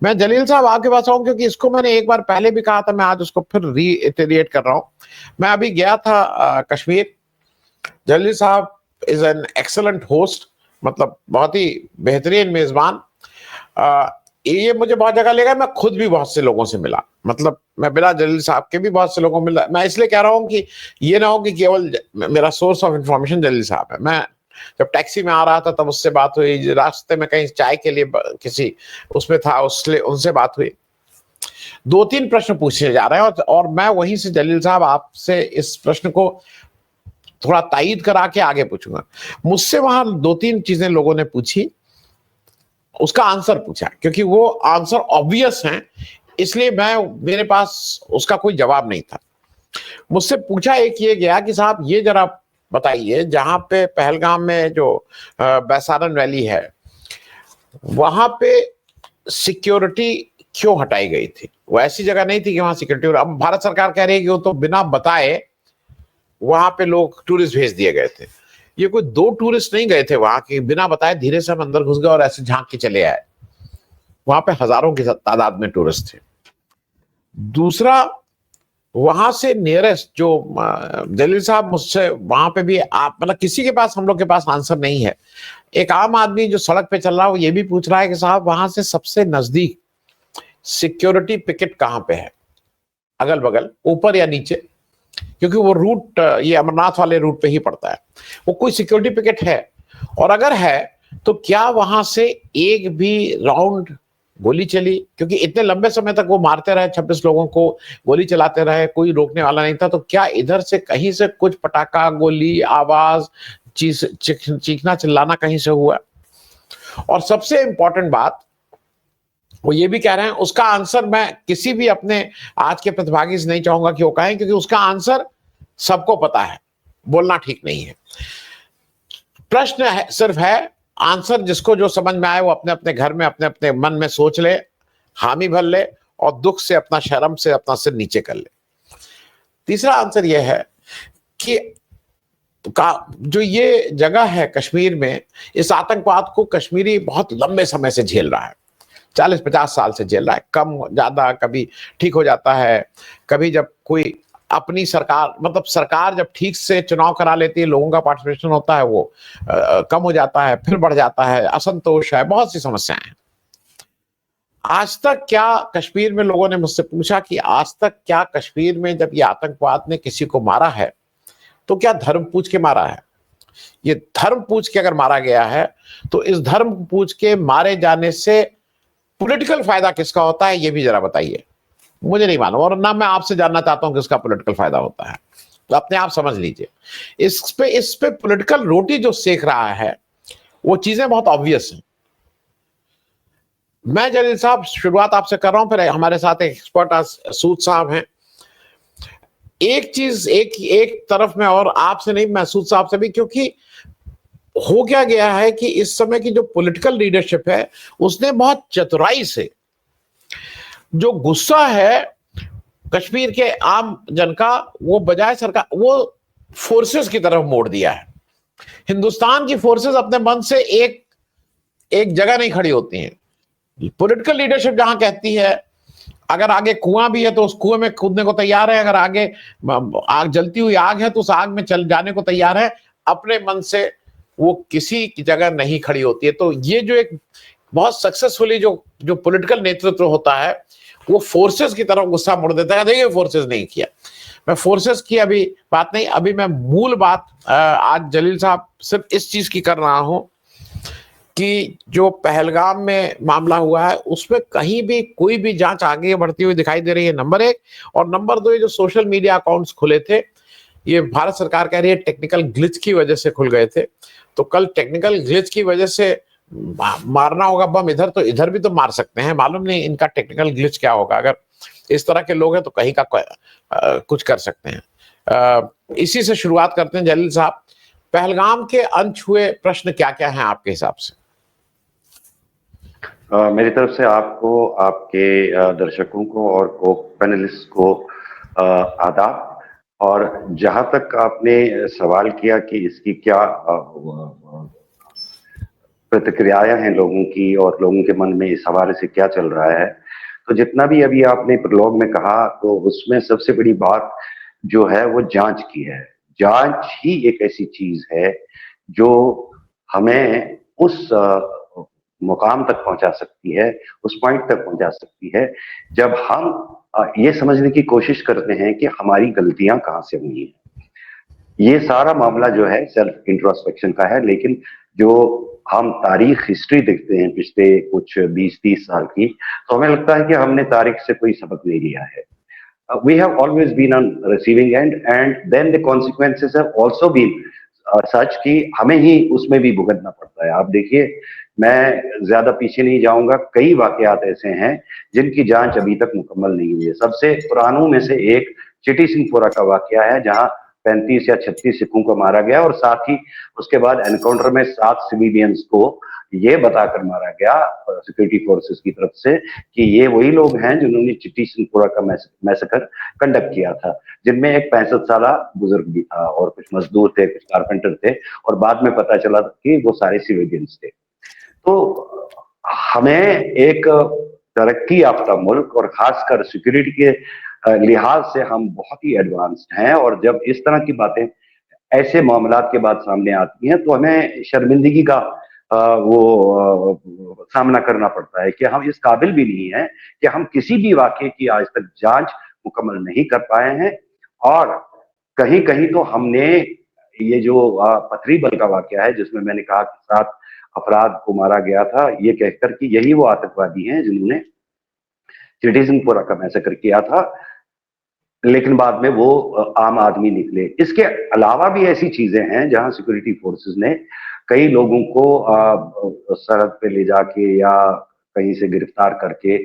मैं जलील साहब आपके पास आऊं क्योंकि इसको मैंने एक बार पहले भी कहा था, मैं आज उसको फिर रीइटरेट कर रहा हूं। मैं अभी गया था कश्मीर। जलील साहब इज एन एक्सलेंट होस्ट, मतलब बहुत ही बेहतरीन मेजबान। अ, ये मुझे बहुत जगह लगा, मैं खुद भी बहुत से लोगों से मिला, मतलब मैं बिना जलील साहब के भी बहुत से लोगों को मिला। मैं इसलिए कह रहा हूं कि ये ना हो कि केवल मेरा सोर्स ऑफ इंफॉर्मेशन जलील साहब है। मैं जब टैक्सी में आ रहा था तब उससे बात हुई, रास्ते में कहीं चाय के लिए किसी उसमें था, उससे उनसे बात हुई। दो तीन प्रश्न पूछे जा रहे हैं और मैं वहीं से जलील साहब आपसे इस प्रश्न को थोड़ा तायीद करा के आगे पूछूंगा। मुझसे वहां दो तीन चीजें लोगों ने पूछी, उसका आंसर पूछा, क्योंकि वो आंसर ऑब्वियस हैं, इसलिए मैं मेरे पास उसका कोई जवाब नहीं था। मुझसे पूछा एक ये गया कि साहब ये जरा बताइए, जहां पे पहलगाम में जो बैसारन वैली है वहां पे सिक्योरिटी क्यों हटाई गई थी? वो ऐसी जगह नहीं थी कि वहां सिक्योरिटी, अब भारत सरकार कह रही है कि वो तो बिना बताए वहां पे लोग टूरिस्ट भेज दिए गए थे। ये कोई दो टूरिस्ट नहीं गए थे वहां के, बिना बताए धीरे से हम अंदर घुस गए और ऐसे झांक के चले आए। वहां पे हजारों की तादाद में टूरिस्ट थे। दूसरा, वहां से नियरेस्ट जो जलील साहब, मुझसे वहां पे भी आप मतलब किसी के पास, हम लोग के पास आंसर नहीं है। एक आम आदमी जो सड़क पे चल रहा है वो ये भी पूछ रहा है कि साहब वहां से सबसे नजदीक सिक्योरिटी पिकेट कहां पे है, अगल बगल, ऊपर या नीचे, क्योंकि वो रूट ये अमरनाथ वाले रूट पे ही पड़ता है। वो कोई सिक्योरिटी पिकेट है? और अगर है तो क्या वहां से एक भी राउंड गोली चली? क्योंकि इतने लंबे समय तक वो मारते रहे, 26 लोगों को गोली चलाते रहे, कोई रोकने वाला नहीं था, तो क्या इधर से कहीं से कुछ पटाखा, गोली, आवाज, चीखना चिल्लाना कहीं से हुआ? और सबसे इंपॉर्टेंट बात, वो ये भी कह रहे हैं, उसका आंसर मैं किसी भी अपने आज के प्रतिभागी से नहीं चाहूंगा कि वो कहें, क्योंकि उसका आंसर सबको पता है, बोलना ठीक नहीं है। प्रश्न है, सिर्फ है, आंसर जिसको जो समझ में आए वो अपने अपने घर में अपने अपने मन में सोच ले, हामी भर ले और दुख से अपना, शर्म से अपना सिर नीचे कर ले। तीसरा आंसर यह है कि जो ये जगह है कश्मीर में, इस आतंकवाद को कश्मीरी बहुत लंबे समय से झेल रहा है, 40-50 साल से झेल रहा है। कम ज्यादा कभी ठीक हो जाता है, कभी जब कोई अपनी सरकार, मतलब सरकार जब ठीक से चुनाव करा लेती है, लोगों का पार्टिसिपेशन होता है, वो कम हो जाता है, फिर बढ़ जाता है, असंतोष है, बहुत सी समस्याएं हैं। आज तक क्या कश्मीर में, लोगों ने मुझसे पूछा कि आज तक क्या कश्मीर में जब ये आतंकवाद ने किसी को मारा है तो क्या धर्म पूछ के मारा है? ये धर्म पूछ के अगर मारा गया है तो इस धर्म पूछ के मारे जाने से पॉलिटिकल फायदा किसका होता है, ये भी जरा बताइए। मुझे नहीं मालूम, और ना मैं आपसे जानना चाहता हूं कि इसका पॉलिटिकल फायदा होता है, तो अपने आप समझ लीजिए। इस पे पॉलिटिकल रोटी जो सेक रहा है, वो चीजें बहुत ऑब्वियस हैं। मैं जलील साहब शुरुआत आपसे कर रहा हूं, फिर हमारे साथ एक एक्सपर्ट सूद साहब हैं। एक चीज, एक तरफ में, और आपसे नहीं, महसूद साहब से भी, क्योंकि हो क्या गया है कि इस समय की जो पॉलिटिकल लीडरशिप है उसने बहुत चतुराई से जो गुस्सा है कश्मीर के आम जन का, वो बजाय सरकार, वो फोर्सेस की तरफ मोड़ दिया है। हिंदुस्तान की फोर्सेस अपने मन से एक एक जगह नहीं खड़ी होती हैं। पॉलिटिकल लीडरशिप जहां कहती है अगर आगे कुआं भी है तो उस कुएं में कूदने को तैयार है, अगर आगे आग, जलती हुई आग है तो उस आग में चल जाने को तैयार है, अपने मन से वो किसी की जगह नहीं खड़ी होती है। तो ये जो एक बहुत सक्सेसफुली जो जो पॉलिटिकल नेतृत्व होता है, वो फोर्सेस की तरफ गुस्सा मोड़ देता है। देखिए फोर्सेस नहीं किया, मैं फोर्सेस की अभी बात नहीं, अभी मैं मूल बात आज जलील साहब सिर्फ इस चीज की कर रहा हूं कि जो पहलगाम में मामला हुआ है उसमें कहीं भी कोई भी जांच आगे बढ़ती हुई दिखाई दे रही है, नंबर एक। और नंबर दो, ये जो सोशल मीडिया अकाउंट्स खुले थे, ये भारत सरकार कह रही है टेक्निकल ग्लिच की वजह से खुल गए थे। तो कल टेक्निकल ग्लिच की वजह से मारना होगा बम इधर, तो इधर भी तो मार सकते हैं, मालूम नहीं इनका टेक्निकल ग्लिच क्या होगा। अगर इस तरह के लोग हैं तो कहीं का कुछ कर सकते हैं। इसी से शुरुआत करते हैं जलील साहब, पहलगाम के अनछुए प्रश्न क्या क्या हैं आपके हिसाब से? मेरी तरफ से आपको, आपके दर्शकों को और को पैनलिस्ट को आदाब। और जहां तक आपने सवाल किया कि इसकी क्या प्रतिक्रियाएं हैं लोगों की और लोगों के मन में इस हवाले से क्या चल रहा है। तो जितना भी अभी आपने प्रोलॉग में कहा, तो उसमें सबसे बड़ी बात जो है वो जांच की है। जांच ही एक ऐसी चीज है जो हमें उस मुकाम तक पहुंचा सकती है, उस पॉइंट तक पहुंचा सकती है जब हम ये समझने की कोशिश करते हैं कि हमारी गलतियां कहां से हुई हैं। ये सारा मामला जो है सेल्फ इंट्रोस्पेक्शन का है, लेकिन जो हम तारीख हिस्ट्री देखते हैं पिछले कुछ 20-30 साल की, तो हमें लगता है कि हमने तारीख से कोई सबक नहीं लिया है। We have always been on receiving end, and then the consequences have also been such कि हमें ही उसमें भी भुगतना पड़ता है। आप देखिए, मैं ज्यादा पीछे नहीं जाऊंगा, कई वाकयात ऐसे हैं जिनकी जांच अभी तक मुकम्मल नहीं हुई है। सबसे पुरानों में से एक चिटी सिंहपुरा का वाकया है, जहां 35 या 36 सिखों को मारा गया और साथ ही उसके बाद एनकाउंटर में 7 सिविलियंस को ये बताकर मारा गया सिक्योरिटी फोर्सेस की तरफ से कि ये वही लोग हैं जिन्होंने चिटी सिंहपुरा का मैसेकर कंडक्ट किया था, जिनमें एक 65 साला बुजुर्ग भी था और कुछ मजदूर थे, कुछ कारपेंटर थे, और बाद में पता चला कि वो सारे सिविलियंस थे। तो हमें एक तरक्की याफ्ता मुल्क और खासकर सिक्योरिटी के लिहाज से हम बहुत ही एडवांस्ड हैं, और जब इस तरह की बातें ऐसे मामलात के बाद सामने आती हैं तो हमें शर्मिंदगी का सामना करना पड़ता है कि हम इस काबिल भी नहीं है कि हम किसी भी वाकये की आज तक जांच मुकम्मल नहीं कर पाए हैं। और कहीं कहीं तो हमने ये जो पथरी बल का वाकया है, जिसमें मैंने कहा कि 7 अफराद को मारा गया था, ये कहकर कि यही वो आतंकवादी हैं जिन्होंने चिटी सिंहपुरा का मैसेकर किया था, लेकिन बाद में वो आम आदमी निकले। इसके अलावा भी ऐसी चीजें हैं जहां सिक्योरिटी फोर्सेस ने कई लोगों को सरहद पे ले जाके या कहीं से गिरफ्तार करके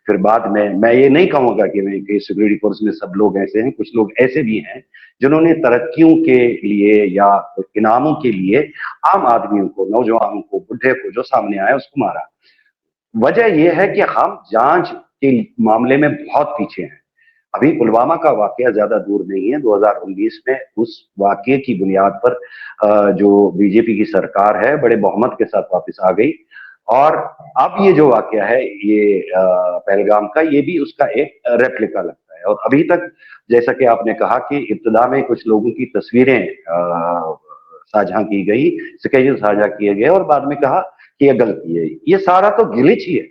फिर बाद में, मैं ये नहीं कहूंगा कि सिक्योरिटी फोर्स में सब लोग ऐसे हैं, कुछ लोग ऐसे भी हैं जिन्होंने तरक्कियों के लिए या इनामों के लिए आम आदमियों को, नौजवानों को, बुढ़े को जो सामने आया उसको मारा। वजह यह है कि हम जांच के मामले में बहुत पीछे हैं। अभी पुलवामा का वाकया ज्यादा दूर नहीं है। 2019 में उस वाकये की बुनियाद पर जो बीजेपी की सरकार है बड़े बहुमत के साथ वापस आ गई, और अब ये जो वाकया है ये पहलगाम का, ये भी उसका एक रेप्लिका लगता है। और अभी तक जैसा कि आपने कहा कि इब्तदा में कुछ लोगों की तस्वीरें साझा की गई, स्केचेस साझा किए गए, और बाद में कहा कि यह गलती है। ये सारा तो गिलिच ही है।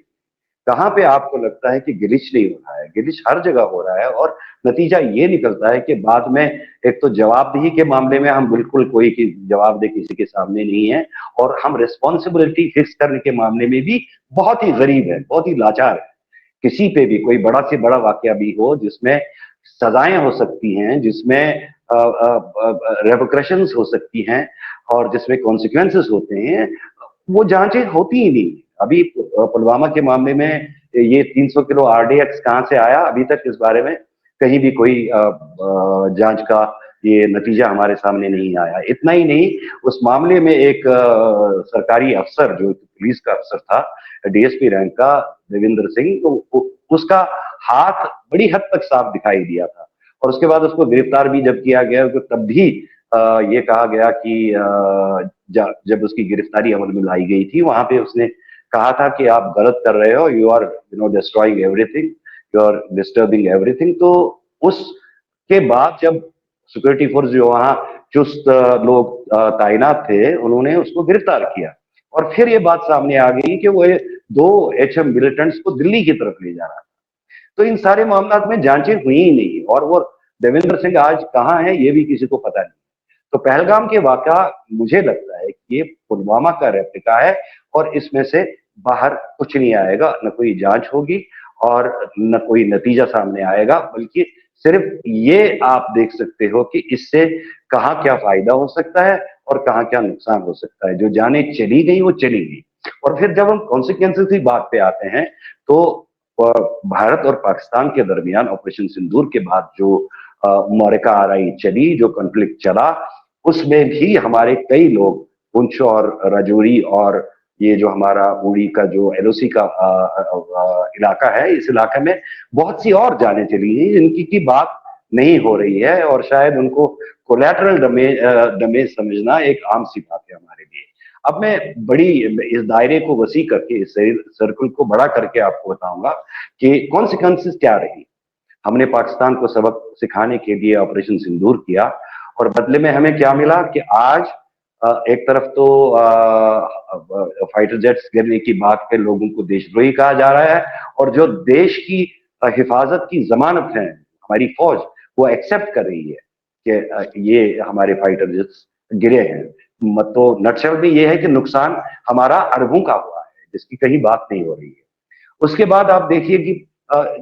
कहां पे आपको लगता है कि गिलिच नहीं हो रहा है? गिलिच हर जगह हो रहा है, और नतीजा ये निकलता है कि बाद में एक तो जवाबदेही के मामले में हम बिल्कुल कोई की जवाबदेही किसी के सामने नहीं है, और हम रिस्पॉन्सिबिलिटी फिक्स करने के मामले में भी बहुत ही गरीब है, बहुत ही लाचार है। किसी पे भी कोई बड़ा से बड़ा वाकया भी हो जिसमें सजाएं हो सकती हैं, जिसमें रेपोक्रेशंस हो सकती हैं, और जिसमें कॉन्सिक्वेंसेस होते हैं, वो जांचें होती ही नहीं। अभी पुलवामा के मामले में ये 300 किलो आरडीएक्स कहां से आया, अभी तक इस बारे में कहीं भी कोई जांच का ये नतीजा हमारे सामने नहीं आया। इतना ही नहीं, उस मामले में एक सरकारी अफसर जो पुलिस का अफसर था, डीएसपी रैंक का, देविंदर सिंह, तो उसका हाथ बड़ी हद तक साफ दिखाई दिया था, और उसके बाद उसको गिरफ्तार भी जब किया गया तो तब भी ये कहा गया कि जब उसकी गिरफ्तारी अमल में लाई गई थी, वहां पे उसने कहा था कि आप गलत कर रहे हो, you are destroying everything, you are disturbing everything. तो उसके बाद जब सिक्योरिटी फोर्स जो वहां चुस्त लोग तैनात थे, उन्होंने उसको गिरफ्तार किया, और फिर ये बात सामने आ गई कि वो 2 एचएम मिलिटेंट्स को दिल्ली की तरफ ले जा रहा था। तो इन सारे मामलों में जांचें हुई ही नहीं, और वो देवेंद्र सिंह आज कहाँ है ये भी किसी को पता नहीं। तो पहलगाम के वाकया मुझे लगता है कि ये पुलवामा का रेप्लिका है, और इसमें से बाहर कुछ नहीं आएगा, न कोई जांच होगी और न कोई नतीजा सामने आएगा, बल्कि सिर्फ ये आप देख सकते हो कि इससे कहाँ क्या फायदा हो सकता है और कहाँ क्या नुकसान हो सकता है। जो जाने चली गई वो चली गई। और फिर जब हम कॉन्सिक्वेंसेस की बात पे आते हैं, तो भारत और पाकिस्तान के दरमियान ऑपरेशन सिंदूर के बाद जो मौरिका आरई चली, जो कॉन्फ्लिक्ट चला, उसमें भी हमारे कई लोग, पुंछ और राजौरी और ये जो हमारा उड़ी का जो एलओसी का इलाका है, इस इलाके में बहुत सी और जानें चली हैं जिनकी की बात नहीं हो रही है, और शायद उनको कोलैटरल डैमेज समझना एक आम सी बात है हमारे लिए। अब मैं बड़ी इस दायरे को वसी करके, इस सर्कल को बड़ा करके आपको बताऊंगा कि कॉन्सिक्वेंसेस क्या रही। हमने पाकिस्तान को सबक सिखाने के लिए ऑपरेशन सिंदूर किया, और बदले में हमें क्या मिला कि आज एक तरफ तो फाइटर जेट्स गिरने की बात पे लोगों को देशद्रोही कहा जा रहा है, और जो देश की हिफाजत की जमानत है हमारी फौज, वो एक्सेप्ट कर रही है कि ये हमारे फाइटर जेट्स गिरे हैं। तो नटशल में ये है कि नुकसान हमारा अरबों का हुआ है, जिसकी कहीं बात नहीं हो रही है। उसके बाद आप देखिए कि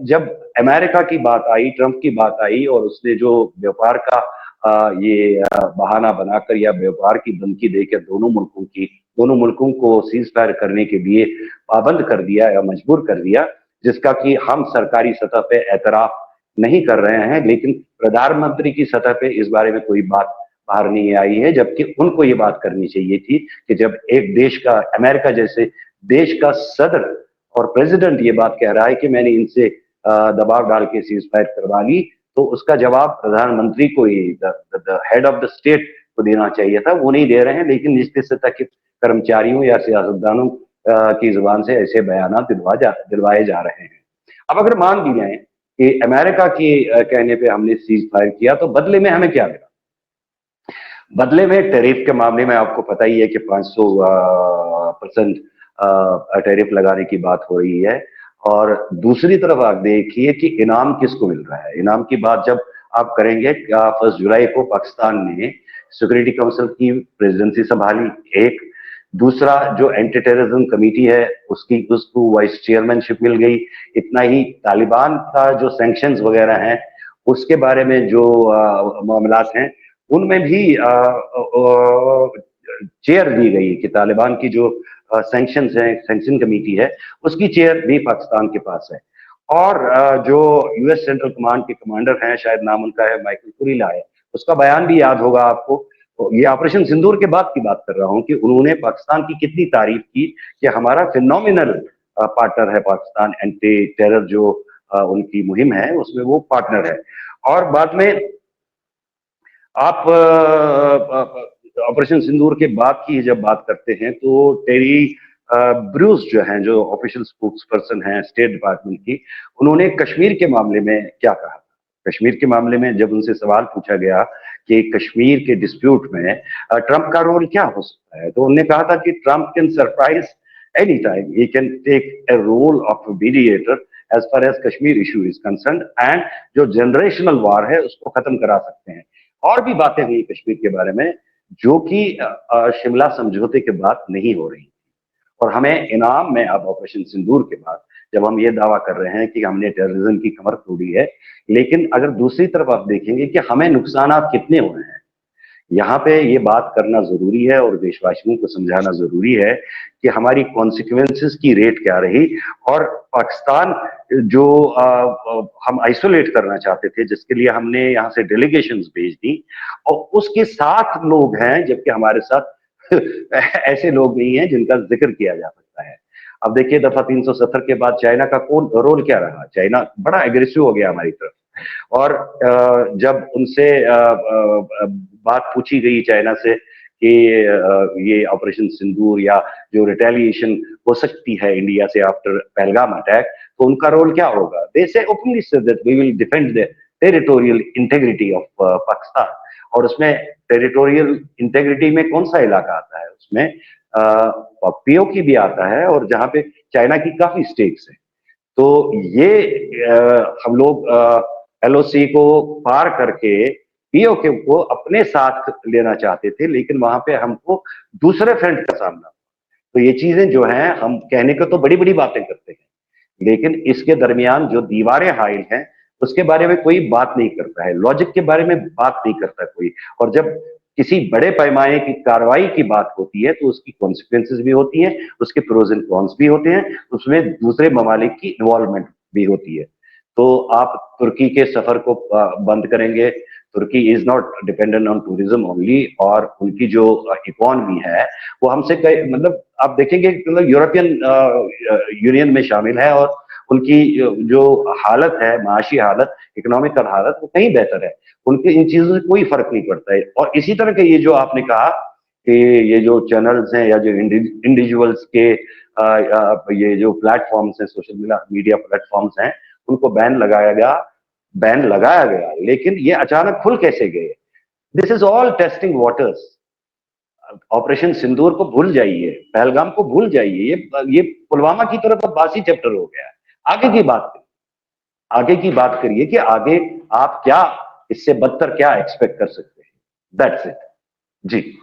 जब अमेरिका की बात आई, ट्रंप की बात आई, और उसने जो व्यापार का ये बहाना बनाकर या व्यापार की धमकी देकर दोनों मुल्कों को सीज फायर करने के लिए पाबंद कर दिया या मजबूर कर दिया, जिसका कि हम सरकारी सतह पे एतराफ नहीं कर रहे हैं, लेकिन प्रधानमंत्री की सतह पे इस बारे में कोई बात बाहर नहीं आई है, जबकि उनको ये बात करनी चाहिए थी कि जब एक देश का, अमेरिका जैसे देश का सदर और प्रेसिडेंट ये बात कह रहा है कि मैंने इनसे दबाव डाल के सीज फायर करवा ली, तो उसका जवाब प्रधानमंत्री को ही, हेड ऑफ द स्टेट को देना चाहिए था। वो नहीं दे रहे हैं, लेकिन निचली सतह के कर्मचारियों या सियासतदानों की जुबान से ऐसे बयान दिलवाए जा रहे हैं। अब अगर मान भी जाए कि अमेरिका के कहने पे हमने सीज फायर किया, तो बदले में हमें क्या मिला? बदले में टैरिफ के मामले में आपको पता ही है कि 500% टैरिफ लगाने की बात हो रही है। और दूसरी तरफ आप देखिए कि इनाम किसको मिल रहा है। इनाम की बात जब आप करेंगे, 1 जुलाई को पाकिस्तान ने सिक्योरिटी काउंसिल की प्रेसिडेंसी संभाली, एक दूसरा जो एंटी टेररिज्म कमेटी है उसको वाइस चेयरमैनशिप मिल गई। इतना ही, तालिबान का जो सैंक्शंस वगैरह हैं उसके बारे में जो मामलात हैं उनमें भी चेयर दी गई कि तालिबान की जो सैंक्शंस है, सैंक्शन कमेटी है, उसकी चेयर भी पाकिस्तान के पास है। और जो यूएस सेंट्रल कमांड के कमांडर हैं, शायद नाम उनका है माइकल कुरीला है, उसका बयान भी याद होगा आपको। ये ऑपरेशन सिंदूर के बाद की बात कर रहा हूं कि उन्होंने पाकिस्तान की कितनी तारीफ की कि हमारा फिनोमिनल पार्टनर है पाकिस्तान, एंटी टेरर जो उनकी मुहिम है उसमें वो पार्टनर है। और बाद में आप ऑपरेशन सिंदूर के बाद की जब बात करते हैं, तो टेरी ब्रूस जो हैं, जो ऑफिशियल स्पोक्स पर्सन हैं स्टेट डिपार्टमेंट की, उन्होंने कश्मीर के मामले में क्या कहा? कश्मीर के मामले में जब उनसे सवाल पूछा गया कि कश्मीर के डिस्प्यूट में ट्रंप का रोल क्या हो सकता है, तो उन्होंने कहा था कि Trump can surprise any time, he can take a role of mediator as far as Kashmir issue is concerned, and जो जनरेशनल वार है उसको खत्म करा सकते हैं। और भी बातें हुई कश्मीर के बारे में जो कि शिमला समझौते के बाद नहीं हो रही। और हमें इनाम में अब ऑपरेशन सिंदूर के बाद जब हम ये दावा कर रहे हैं कि हमने टेररिज्म की कमर तोड़ी है, लेकिन अगर दूसरी तरफ आप देखेंगे कि हमें नुकसान कितने हुए हैं, यहाँ पे ये बात करना जरूरी है और देशवासियों को समझाना जरूरी है कि हमारी कॉन्सिक्वेंसेस की रेट क्या रही। और पाकिस्तान जो हम आइसोलेट करना चाहते थे, जिसके लिए हमने यहाँ से डेलीगेशंस भेज दी, और उसके 7 लोग हैं, जबकि हमारे साथ ऐसे लोग नहीं हैं जिनका जिक्र किया जा सकता है। अब देखिए दफा 370 के बाद चाइना का कौन रोल क्या रहा? चाइना बड़ा एग्रेसिव हो गया हमारी तरफ, और जब उनसे बात पूछी गई चाइना से कि ये ऑपरेशन सिंदूर या जो रिटेलिएशन हो सकती है इंडिया से आफ्टर पहलगाम अटैक, तो उनका रोल क्या होगा? दे say openly say that we will defend the territorial integrity of Pakistan. और उसमें टेरिटोरियल इंटेग्रिटी में कौन सा इलाका आता है? उसमें पीओके भी आता है, और जहां पे चाइना की काफी स्टेक्स है। तो ये हम लोग एलओसी को पार करके पीओके को अपने साथ लेना चाहते थे, लेकिन वहां पे हमको दूसरे फ्रंट का सामना। तो ये चीजें जो हैं, हम कहने को तो बड़ी बड़ी बातें करते हैं, लेकिन इसके दरमियान जो दीवारें हाइल हैं उसके बारे में कोई बात नहीं करता है, लॉजिक के बारे में बात नहीं करता कोई। और जब किसी बड़े पैमाने की कार्रवाई की बात होती है तो उसकी कॉन्सिक्वेंसेज भी होती हैं, उसके प्रोज एंड कॉन्स भी होते हैं, उसमें दूसरे ममालिक की इन्वॉल्वमेंट भी होती है। तो आप तुर्की के सफर को बंद करेंगे, Turkey is not dependent on tourism only, और उनकी जो इकोनॉमी है वो हमसे मतलब आप देखेंगे मतलब यूरोपियन यूनियन में शामिल है, और उनकी जो हालत है, माशी हालत, इकोनॉमिकल हालत, वो कहीं बेहतर है। उनके इन चीजों से कोई फर्क नहीं पड़ता है। और इसी तरह के ये जो आपने कहा कि ये जो चैनल्स हैं या जो इंडिविजुअल्स के ये जो प्लेटफॉर्म्स हैं, सोशल मीडिया प्लेटफॉर्म्स हैं, उनको बैन लगाया गया, लेकिन ये अचानक खुल कैसे गए? This is all testing waters. Operation Sindoor को भूल जाइए, पहलगाम को भूल जाइए, ये पुलवामा की तरफ अब बासी चैप्टर हो गया है। आगे की बात करिए, आगे की बात करिए कि आगे आप क्या इससे बदतर क्या एक्सपेक्ट कर सकते हैं। That's it. जी।